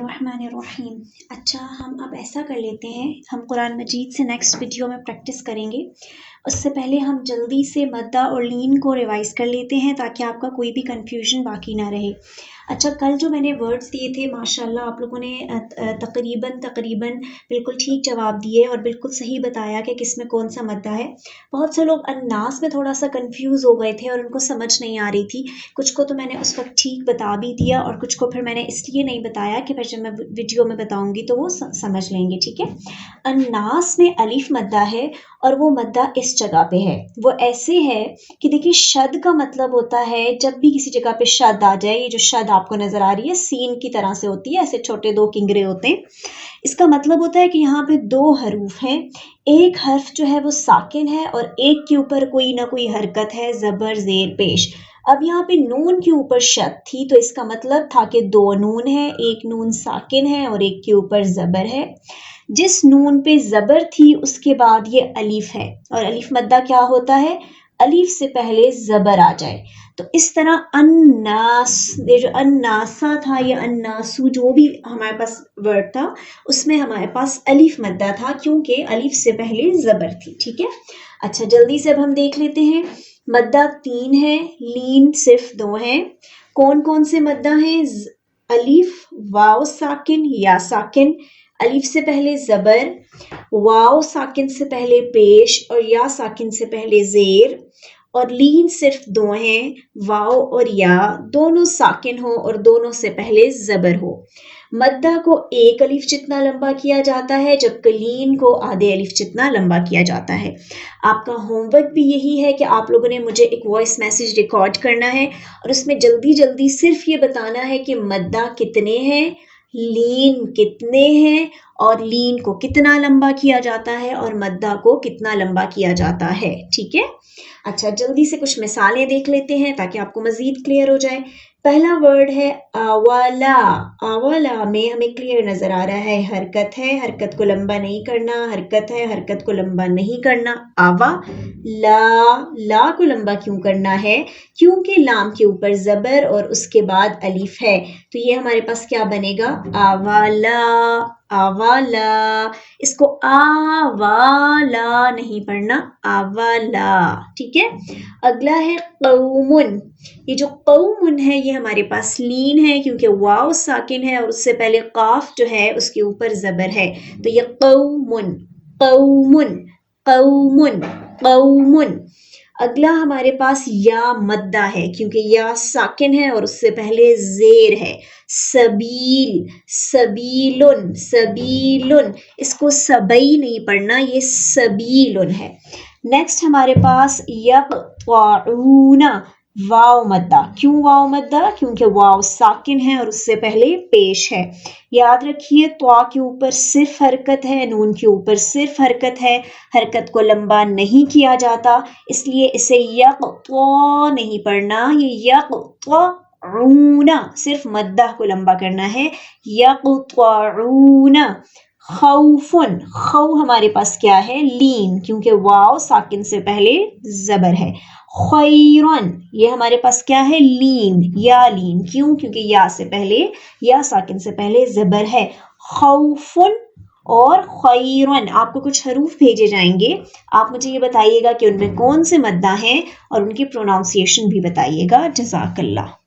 बिस्मिल्लाहिर्रहमानिर्रहीम। अच्छा, हम अब ऐसा कर लेते हैं, हम कुरान मजीद से नेक्स्ट वीडियो में प्रैक्टिस करेंगे। उससे पहले हम जल्दी से मद्दा और लीन को रिवाइज़ कर लेते हैं ताकि आपका कोई भी कन्फ्यूजन बाकी ना रहे। अच्छा, कल जो मैंने वर्ड्स दिए थे माशाल्लाह आप लोगों ने तकरीबन बिल्कुल ठीक जवाब दिए और बिल्कुल सही बताया कि किस में कौन सा मद्दा है। बहुत से लोग अन्नास में थोड़ा सा कंफ्यूज हो गए थे और उनको समझ नहीं आ रही थी। कुछ को तो मैंने उस वक्त ठीक बता भी दिया और कुछ को फिर मैंने इसलिए नहीं बताया कि फिर जब मैं वीडियो में बताऊंगी तो वो समझ लेंगे। ठीक है, अन्नास में अलिफ मद्दा है और वो मद्दा इस जगह पे है। वो ऐसे है कि देखिए, शद का मतलब होता है जब भी किसी जगह पे शद आ जाए। ये जो शद आपको नजर आ रही है सीन की तरह से होती है, ऐसे छोटे दो किंगरे होते हैं। इसका मतलब होता है कि यहाँ पे दो हरूफ हैं, एक हर्फ जो है वो साकिन है और एक के ऊपर कोई ना कोई हरकत है, जबर जेर पेश। अब यहाँ पे नून के ऊपर शद थी तो इसका मतलब था कि दो नून है, एक नून साकिन है और एक के ऊपर जबर है। जिस नून पे जबर थी उसके बाद ये अलीफ है और अलीफ मद्दा क्या होता है, अलीफ से पहले जबर आ जाए। तो इस तरह अन्नास, ये जो अन्नासा था या अन्नासु जो भी हमारे पास वर्ड था उसमें हमारे पास अलीफ मद्दा था क्योंकि अलीफ से पहले जबर थी। ठीक है, अच्छा जल्दी से अब हम देख लेते हैं। मद्दा 3 है, लीन सिर्फ 2 है। कौन कौन से मद्दा हैं? अलीफ, वाव साकिन, या साकिन, अलीफ से पहले जबर, वाव साकिन से पहले पेश और या साकिन से पहले जेर। और लीन सिर्फ 2 हैं, वाव और या दोनों साकिन हो और दोनों से पहले जबर हो। मद्दा को एक अलिफ जितना लंबा किया जाता है जबकि लीन को आधे अलिफ जितना लंबा किया जाता है। आपका होमवर्क भी यही है कि आप लोगों ने मुझे एक वॉइस मैसेज रिकॉर्ड करना है और उसमें जल्दी जल्दी सिर्फ ये बताना है कि मद्दा कितने हैं, लीन कितने हैं और लीन को कितना लंबा किया जाता है और मद्दा को कितना लंबा किया जाता है। ठीक है, अच्छा जल्दी से कुछ मिसालें देख लेते हैं ताकि आपको मजीद क्लियर हो जाए। पहला वर्ड है आवाला। आवाला में हमें क्लियर नजर आ रहा है हरकत है, हरकत को लंबा नहीं करना, हरकत है, हरकत को लंबा नहीं करना। आवा ला, ला को लंबा क्यों करना है? क्योंकि लाम के ऊपर जबर और उसके बाद अलीफ है। तो ये हमारे पास क्या बनेगा? आवाला, आवाला। इसको आवाला नहीं पढ़ना, आवाला। ठीक है, अगला है कौमुन। ये जो कौमुन है ये हमारे पास लीन है क्योंकि वाव साकिन है और उससे पहले काफ जो है उसके ऊपर जबर है। तो ये कौमुन, कौमुन, कौमुन, कौमुन। अगला हमारे पास या मद्दा है क्योंकि या साकिन है और उससे पहले जेर है। सबील, सबीलुन, सबीलुन। इसको सबई नहीं पढ़ना, ये सबीलुन है। नेक्स्ट हमारे पास यक़्तऊना, वाव मद्दा। क्यों वाव मद्दा? क्योंकि वाव साकिन है और उससे पहले पेश है। याद रखिए, त्वा के ऊपर सिर्फ हरकत है, नून के ऊपर सिर्फ हरकत है, हरकत को लंबा नहीं किया जाता, इसलिए इसे यक़्तवा नहीं पढ़ना, ये यक़्तऊना, सिर्फ मद्दा को लंबा करना है, यक़्तऊना। खौफुन, खौ हमारे पास क्या है? लीन, क्योंकि वाव साकिन से पहले जबर है। खैरन, ये हमारे पास क्या है? लीन, या लीन। क्यों? क्योंकि या से पहले, या साकिन से पहले जबर है। खौफुन और खैरन, आपको कुछ हरूफ भेजे जाएंगे, आप मुझे ये बताइएगा कि उनमें कौन से मद्दा हैं और उनकी प्रोनाउंसिएशन भी बताइएगा। जज़ाकल्लाह।